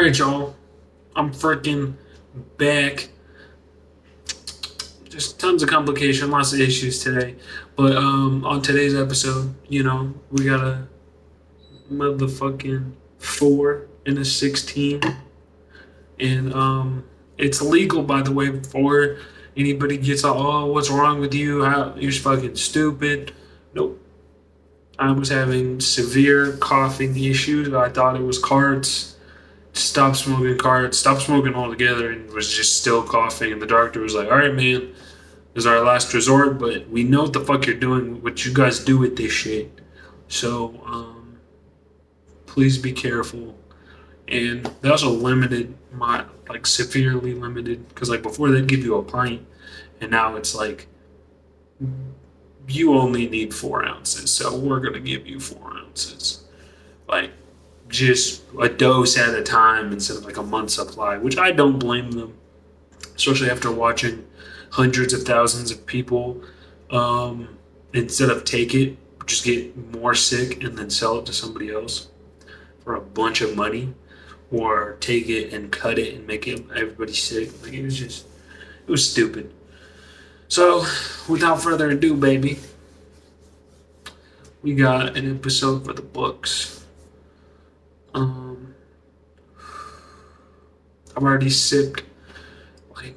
Alright, y'all. I'm freaking back. Just tons of complication, lots of issues today. But on today's episode, we got a motherfucking 4 and a 16. And it's legal, by the way, before anybody gets all, oh, what's wrong with you? How you're fucking stupid. Nope. I was having severe coughing issues. I thought it was carts. Stopped smoking carts, stopped smoking altogether, and was just still coughing. And the doctor was like, "All right, man, this is our last resort, but we know what the fuck you're doing, what you guys do with this shit. So, please be careful." And they also limited severely limited, because like before they'd give you a pint, and now it's like you only need 4 ounces, so we're gonna give you 4 ounces. Like just a dose at a time instead of like a month supply, which I don't blame them, especially after watching hundreds of thousands of people instead of take it, just get more sick and then sell it to somebody else for a bunch of money, or take it and cut it and make everybody sick. Like it was stupid. So, without further ado, baby, we got an episode for the books. I've already sipped like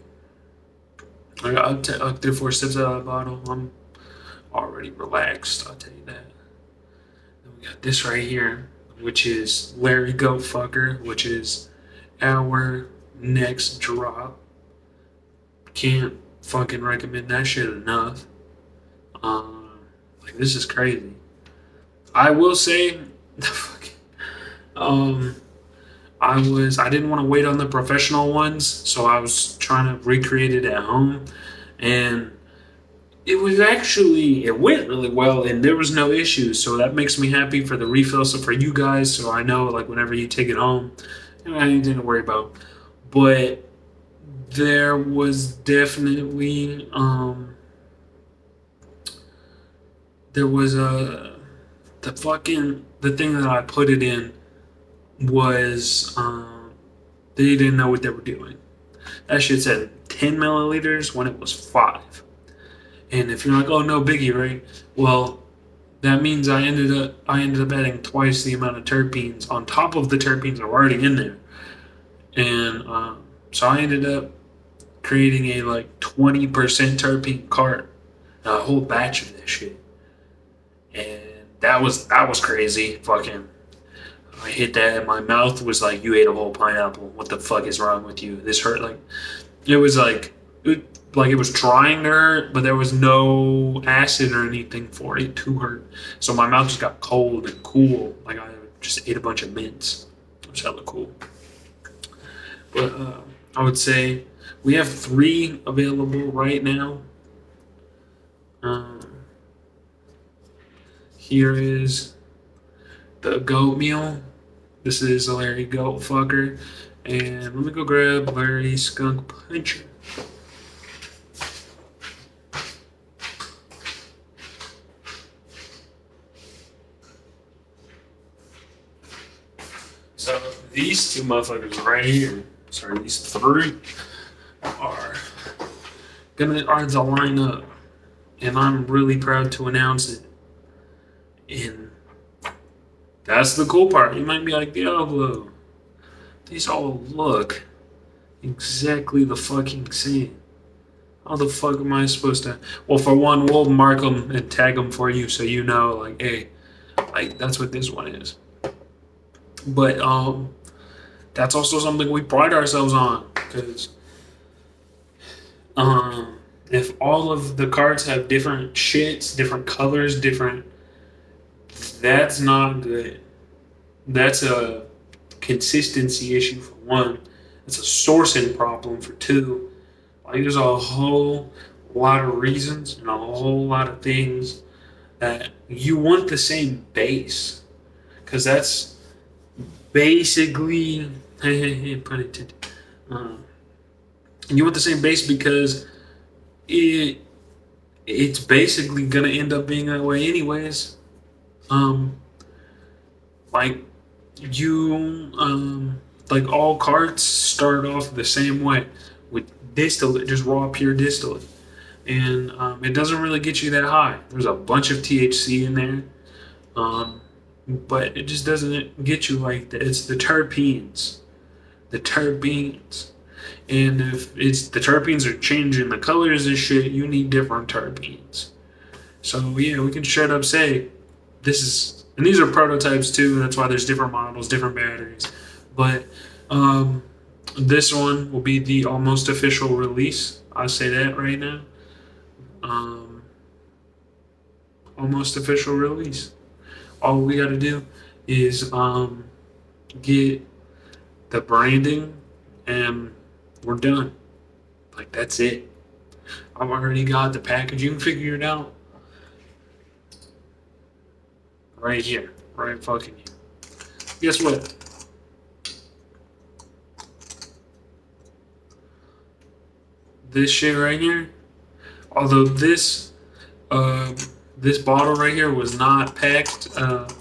I got up 3 or 4 sips out of the bottle. I'm already relaxed, I'll tell you that. Then we got this right here, which is Larry Goat Fucker, which is our next drop. Can't fucking recommend that shit enough. This is crazy. I will say I didn't want to wait on the professional ones, so I was trying to recreate it at home, and it went really well, and there was no issues. So that makes me happy for the refill. So for you guys, so I know like whenever you take it home, anything to worry about. But there was definitely the thing that I put it in was they didn't know what they were doing. That shit said 10 milliliters when it was 5. And if you're like, oh no biggie, right? Well, that means I ended up adding twice the amount of terpenes on top of the terpenes that were already in there. And so I ended up creating a like 20% terpene cart, a whole batch of this shit. And that was crazy. Fucking I hit that and my mouth was like, you ate a whole pineapple. What the fuck is wrong with you? This hurt. Like it was like it was trying to hurt, but there was no acid or anything for it to hurt. So my mouth just got cold and cool. Like I just ate a bunch of mints. It was hella cool. But I would say we have 3 available right now. Here is the goat meal. This is a Larry Goat Fucker. And let me go grab Larry Skunk Puncher. So these 2 motherfuckers right here, these 3 are to line up. And I'm really proud to announce it. And that's the cool part. You might be like, Diablo, these all look exactly the fucking same. How the fuck am I supposed to? Well, for one, we'll mark them and tag them for you so you know, like, hey, like that's what this one is. But that's also something we pride ourselves on, because if all of the cards have different shits, different colors, that's not good. That's a consistency issue for one. It's a sourcing problem for 2. Like there's a whole lot of reasons and a whole lot of things that you want the same base, because that's basically pun intended. You want the same base because it's basically gonna end up being that way anyways. Like you Like all carts start off the same way with distillate, just raw pure distillate, and it doesn't really get you that high. There's a bunch of THC in there, um, but it just doesn't get you like that. It's the terpenes, and if it's the terpenes are changing the colors and shit, you need different terpenes. So yeah, we can straight up say this is, and these are prototypes too. That's why there's different models, different batteries. But um, this one will be the almost official release. I'll say that right now. Um, Almost official release. All we got to do is get the branding, and we're done. Like that's it. I've already got the packaging figured out. Right here. Right fucking here. Guess what? This shit right here, although this bottle right here was not packed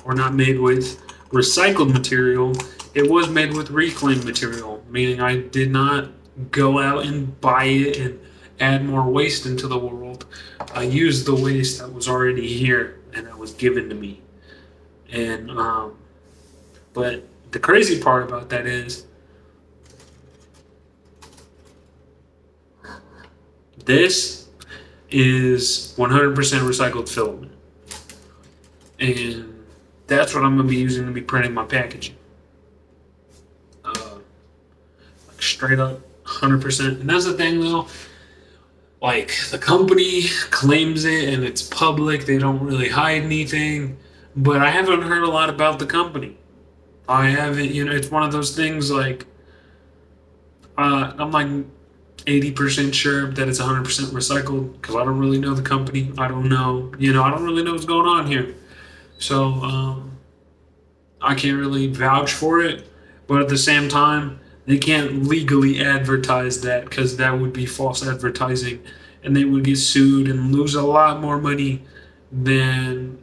or not made with recycled material, it was made with reclaimed material, meaning I did not go out and buy it and add more waste into the world. I used the waste that was already here and that was given to me. And but the crazy part about that is this is 100% recycled filament, and that's what I'm gonna be using to be printing my packaging. Like straight up 100%. And that's the thing though. Like the company claims it and it's public. They don't really hide anything. But I haven't heard a lot about the company. I haven't, it's one of those things like, I'm like 80% sure that it's 100% recycled because I don't really know the company. I don't know, I don't really know what's going on here. So I can't really vouch for it. But at the same time, they can't legally advertise that because that would be false advertising and they would get sued and lose a lot more money than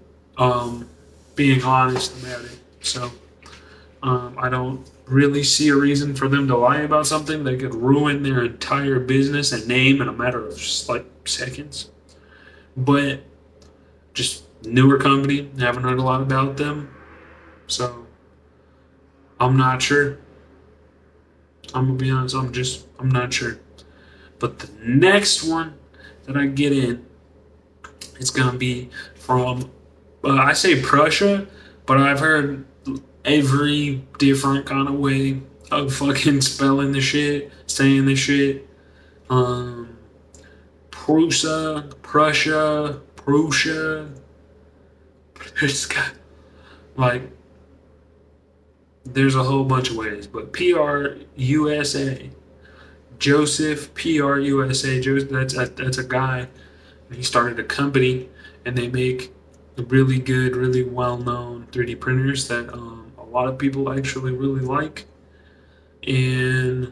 being honest about it. So I don't really see a reason for them to lie about something that could ruin their entire business and name in a matter of like seconds. But just newer company, haven't heard a lot about them. So I'm not sure. I'm gonna be honest, I'm not sure. But the next one that I get in, it's gonna be from, I say Prussia, but I've heard every different kind of way of fucking spelling the shit, saying the shit. Prussia. It's got, like, there's a whole bunch of ways, but PRUSA, Joseph PRUSA, that's a guy. He started a company, and they make really good, really well-known 3D printers that a lot of people actually really like. And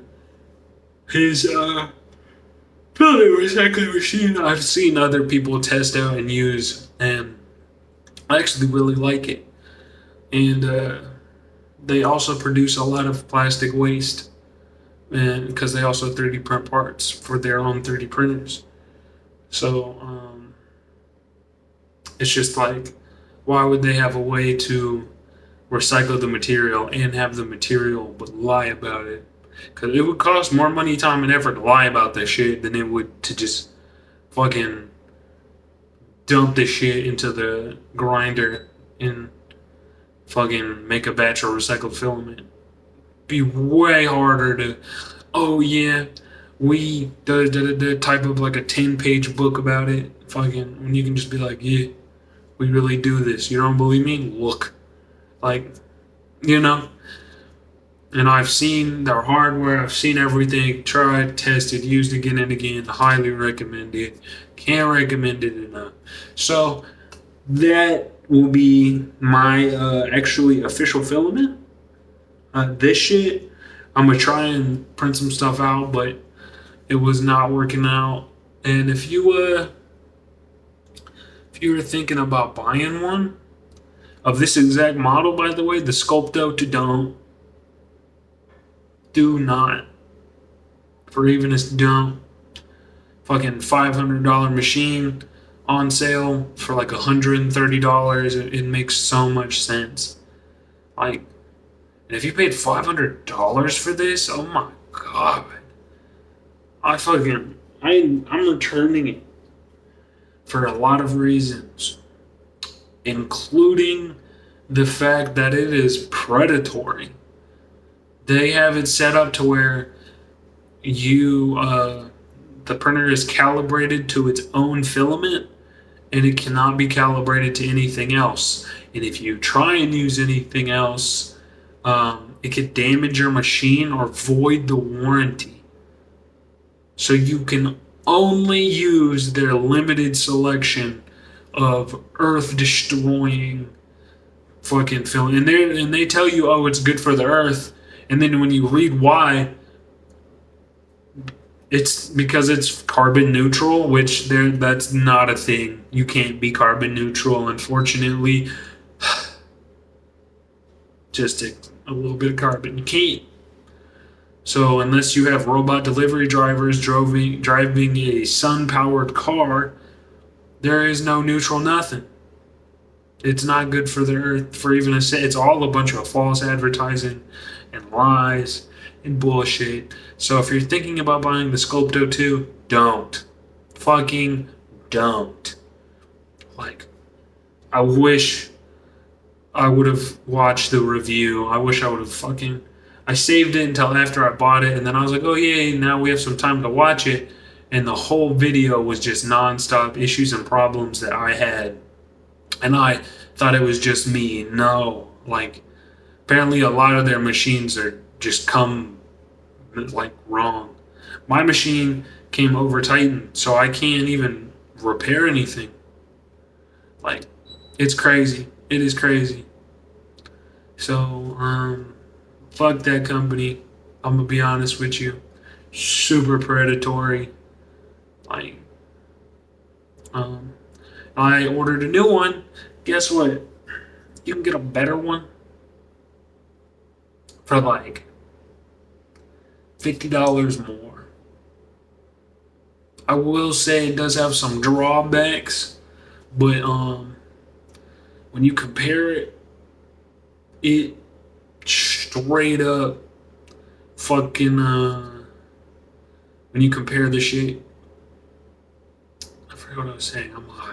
his building recycling machine, I've seen other people test out and use, and I actually really like it. And they also produce a lot of plastic waste, and because they also 3D print parts for their own 3D printers. So it's just like, why would they have a way to recycle the material and have the material but lie about it? Because it would cost more money, time, and effort to lie about this shit than it would to just fucking dump this shit into the grinder and fucking make a batch of recycled filament. Be way harder to, oh yeah, we type up like a 10-page book about it. Fucking, when you can just be like, yeah, we really do this. You don't believe me? Look. Like, And I've seen their hardware, I've seen everything, tried, tested, used again and again. Highly recommend it. Can't recommend it enough. So that will be my actually official filament. This shit, I'm gonna try and print some stuff out, but it was not working out. And if you were thinking about buying one of this exact model, by the way, the Sculpto to Dome, Do not. For even a dumb fucking $500 machine on sale for like $130, it makes so much sense. Like, and if you paid $500 for this, oh my god, I'm returning it for a lot of reasons, including the fact that it is predatory. They have it set up to where the printer is calibrated to its own filament, and it cannot be calibrated to anything else. And if you try and use anything else, it could damage your machine or void the warranty. So you can only use their limited selection of earth-destroying fucking film. And they tell you, oh, it's good for the earth. And then when you read why, it's because it's carbon neutral, which that's not a thing. You can't be carbon neutral, unfortunately. Just a little bit of carbon. You can't. So unless you have robot delivery drivers driving a sun-powered car, there is no neutral nothing. It's not good for the earth for even a cent. It's all a bunch of false advertising and lies and bullshit. So if you're thinking about buying the Sculpto 2, don't. Fucking don't. Like, I wish I would have watched the review. I wish I would have I saved it until after I bought it, and then I was like, oh yay, now we have some time to watch it. And the whole video was just nonstop issues and problems that I had. And I thought it was just me. No. Like, apparently a lot of their machines are just come like wrong. My machine came over tightened, so I can't even repair anything. Like, it's crazy. It is crazy. So, fuck that company. I'm gonna be honest with you. Super predatory. Like, I ordered a new one. Guess what? You can get a better one for like $50 more. I will say it does have some drawbacks, but when you compare it, it straight up fucking when you compare the shit, I forgot what I was saying. I'm high.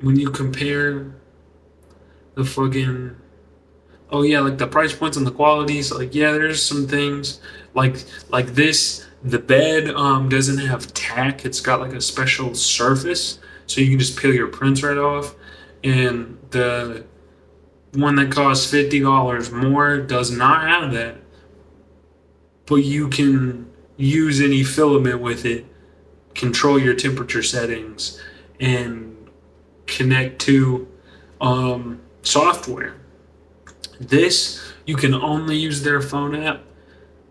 When you compare the fucking, oh yeah, like the price points and the qualities, like yeah, there's some things like this. The bed doesn't have tack. It's got like a special surface, so you can just peel your prints right off. And the one that costs $50 more does not have that, but you can use any filament with it, control your temperature settings, and connect to software. This, you can only use their phone app.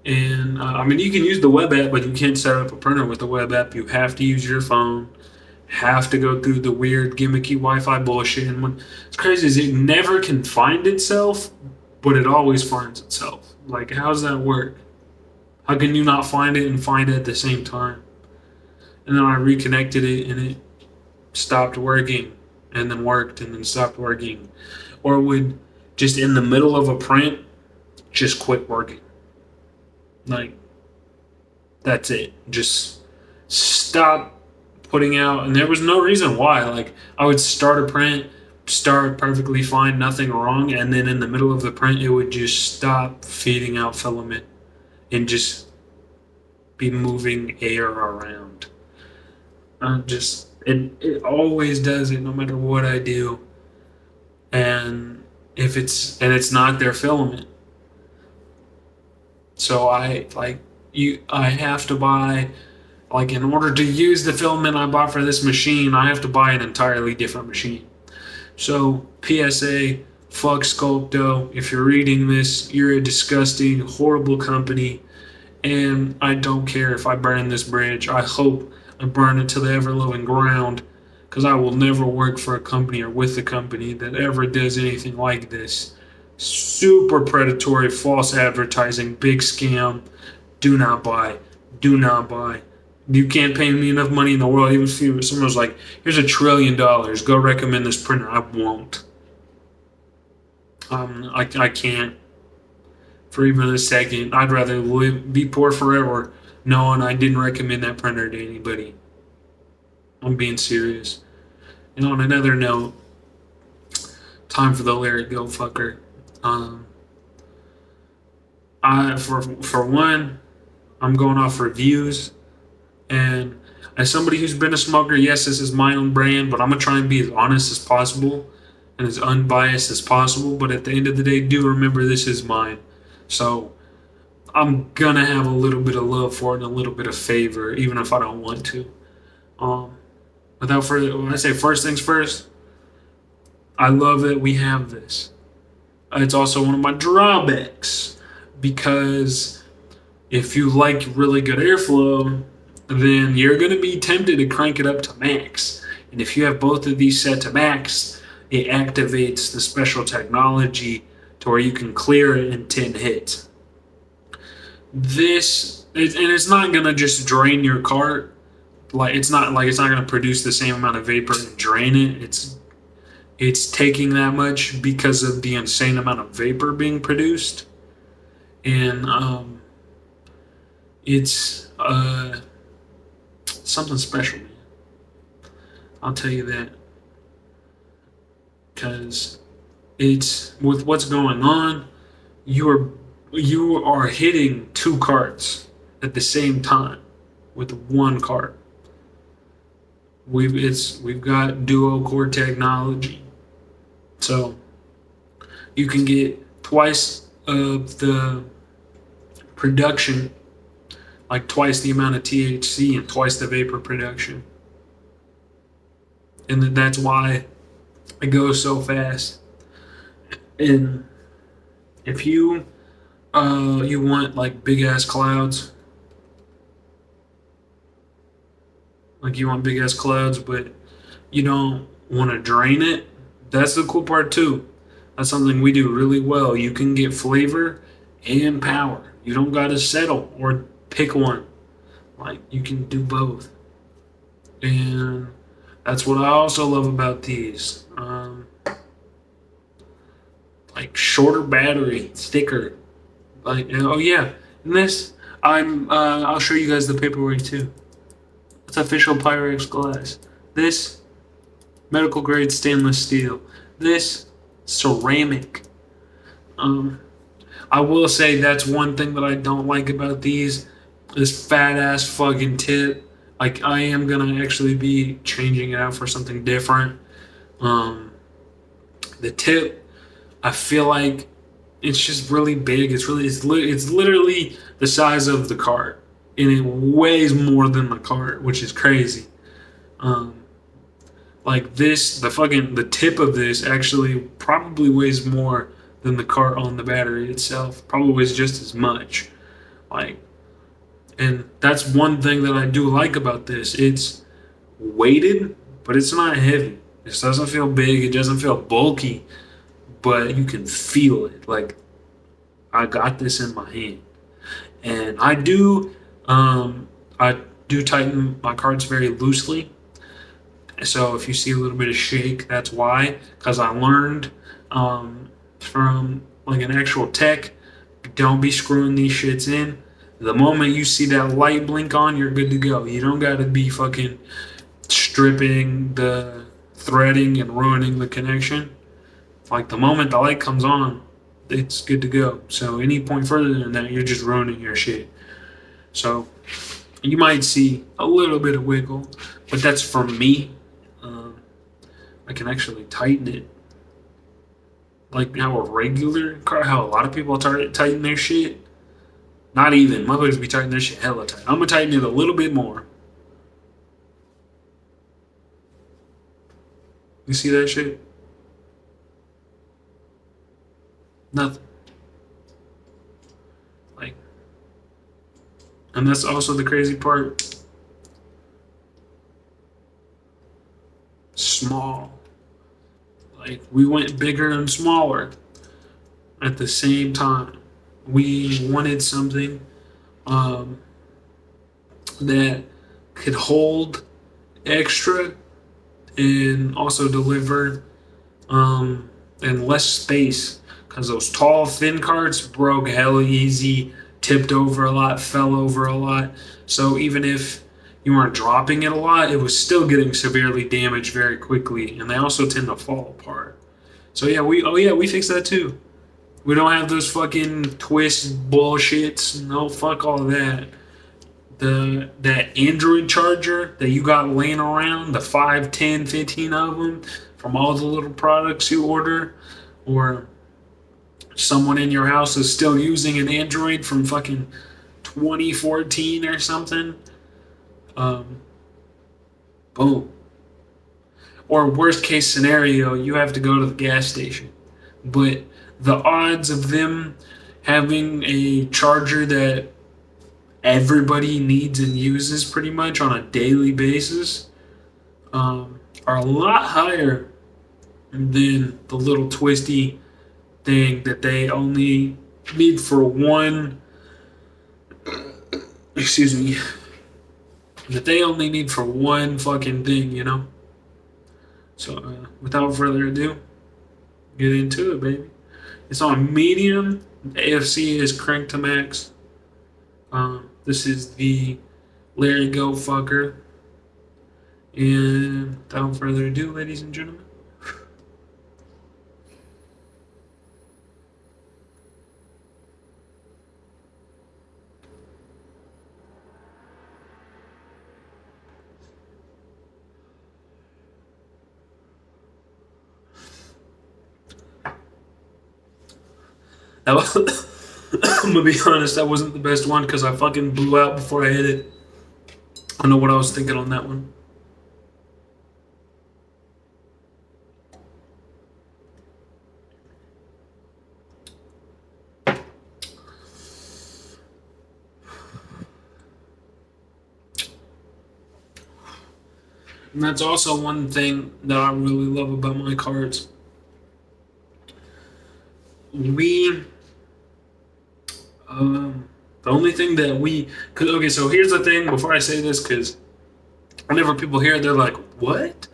And I mean, you can use the web app, but you can't set up a printer with the web app. You have to use your phone, have to go through the weird gimmicky Wi-Fi bullshit. And what's crazy is it never can find itself, but it always finds itself. Like, how does that work? How can you not find it and find it at the same time? And then I reconnected it and it stopped working, and then worked, and then stopped working. Or it would just in the middle of a print just quit working. Like, that's it. Just stop putting out, and there was no reason why. Like, I would start a print, start perfectly fine, nothing wrong, and then in the middle of the print it would just stop feeding out filament and just be moving air around. It always does it no matter what I do. And it's not their filament. So I have to buy, like, in order to use the filament I bought for this machine, I have to buy an entirely different machine. So PSA, fuck Sculpto. If you're reading this, you're a disgusting, horrible company, and I don't care if I burn this bridge. I hope I burn it to the ever-loving ground, because I will never work for a company or with a company that ever does anything like this. Super predatory, false advertising, big scam. Do not buy. Do not buy. You can't pay me enough money in the world. Even if someone was like, here's $1 trillion, go recommend this printer. I won't. I can't for even a second. I'd rather be poor forever knowing I didn't recommend that printer to anybody. I'm being serious. And on another note, time for the let it go fucker. Um, for one, I'm going off reviews, and as somebody who's been a smoker, yes, this is my own brand, but I'm gonna try and be as honest as possible and as unbiased as possible. But at the end of the day, do remember this is mine, so I'm gonna have a little bit of love for it and a little bit of favor, even if I don't want to. Um, Without further, when I say first things first, I love that we have this. It's also one of my drawbacks because if you like really good airflow, then you're going to be tempted to crank it up to max. And if you have both of these set to max, it activates the special technology to where you can clear it in 10 hits. And it's not going to just drain your cart. It's not going to produce the same amount of vapor and drain it. It's taking that much because of the insane amount of vapor being produced. And it's something special, man. I'll tell you that. Because it's with what's going on, you are hitting two carts at the same time with one cart. We've got duo core technology, so you can get twice of the production, like twice the amount of THC and twice the vapor production, and that's why it goes so fast. And if you want like big ass clouds, like you want big ass clouds, but you don't want to drain it. That's the cool part too. That's something we do really well. You can get flavor and power. You don't gotta settle or pick one. Like you can do both, and that's what I also love about these. Like shorter battery, thicker. Like oh yeah, and this I'll show you guys the paperwork too. It's official Pyrex glass. This medical grade stainless steel. This ceramic. I will say that's one thing that I don't like about these. This fat ass fucking tip. Like I am gonna actually be changing it out for something different. The tip, I feel like it's just really big. It's literally the size of the cart, and it weighs more than the cart, which is crazy. Like the tip of this actually probably weighs more than the cart on the battery itself. Probably weighs just as much. Like, and that's one thing that I do like about this. It's weighted, but it's not heavy. It doesn't feel big. It doesn't feel bulky, but you can feel it. Like, I got this in my hand, and I do tighten my carts very loosely. So if you see a little bit of shake, that's why. Because I learned from like an actual tech, don't be screwing these shits in. The moment you see that light blink on, you're good to go. You don't got to be fucking stripping the threading and ruining the connection. Like the moment the light comes on, it's good to go. So any point further than that, you're just ruining your shit. So you might see a little bit of wiggle, but that's from me. I can actually tighten it like how a regular car, how a lot of people tighten their shit. Not even. Motherfuckers be tightening their shit hella tight. I'm gonna tighten it a little bit more. You see that shit? Nothing. Like, and that's also the crazy part. Small. Like we went bigger and smaller. at the same time. We wanted something um, that could hold extra and also deliver and less space, because those tall, thin carts broke hella easy, tipped over a lot, fell over a lot. So even if you weren't dropping it a lot, it was still getting severely damaged very quickly, and they also tend to fall apart. So we fixed that too. We don't have those fucking twist bullshits. No, fuck all that. That Android charger that you got laying around, the 5, 10, 15 of them from all the little products you order, or someone in your house is still using an Android from fucking 2014 or something. Um, Boom. Or worst case scenario, you have to go to the gas station. But the odds of them having a charger that everybody needs and uses pretty much on a daily basis are a lot higher than the little twisty thing that they only need for one, excuse me, that they only need for one fucking thing, you know? So without further ado, get into it, baby. It's on medium. The AFC is cranked to max. This is the Larry Go fucker. And without further ado, ladies and gentlemen. I'm gonna be honest, that wasn't the best one because I fucking blew out before I hit it. I know what I was thinking on that one. And that's also one thing that I really love about my cards. We, the only thing that we, cause okay, so here's the thing. Before I say this, because whenever people hear it, they're like, "What?"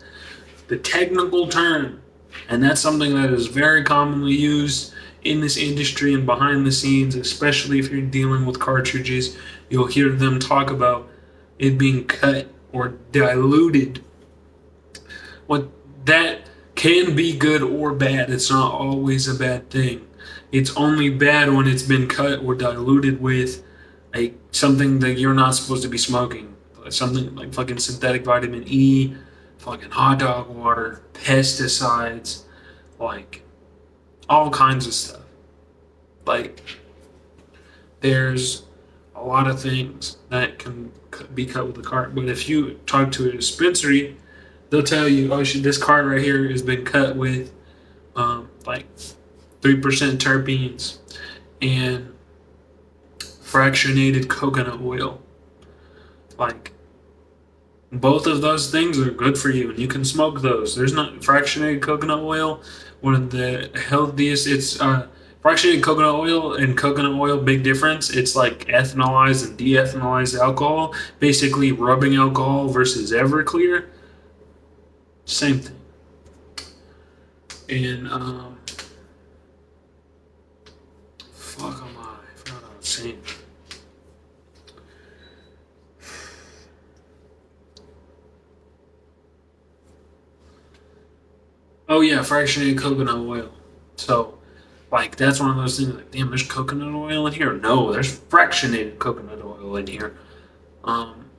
The technical term, and that's something that is very commonly used in this industry and behind the scenes, especially if you're dealing with cartridges. You'll hear them talk about it being cut or diluted. What that can be good or bad. It's not always a bad thing. It's only bad when it's been cut or diluted with something that you're not supposed to be smoking. Something like fucking synthetic vitamin E, fucking hot dog water, pesticides, like all kinds of stuff. Like there's a lot of things that can be cut with a cart. But if you talk to a dispensary, they'll tell you, "Oh, this cart right here has been cut with like 3% terpenes and fractionated coconut oil." Like both of those things are good for you, and you can smoke those. There's not fractionated coconut oil, one of the healthiest. It's fractionated coconut oil and coconut oil. Big difference. It's like ethanolized and de-ethanolized alcohol. Basically, rubbing alcohol versus Everclear. Same thing. And fuck am I? forgot what I was saying. Oh yeah, fractionated coconut oil. So, like that's one of those things. Like, damn, there's coconut oil in here. No, there's fractionated coconut oil in here.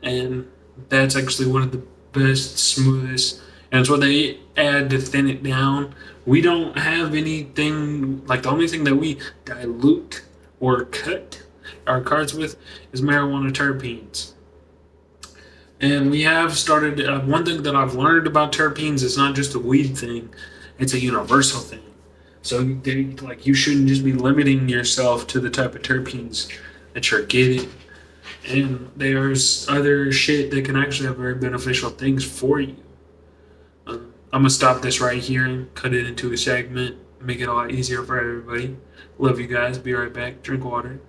And that's actually one of the best, smoothest, and it's what they add to thin it down. We don't have anything like the only thing that we dilute or cut our cards with is marijuana terpenes. And we have started. One thing that I've learned about terpenes is not just a weed thing; it's a universal thing. So, like, you shouldn't just be limiting yourself to the type of terpenes that you're getting. And there's other shit that can actually have very beneficial things for you. I'm gonna stop this right here and cut it into a segment. make it a lot easier for everybody. Love you guys. Be right back. Drink water.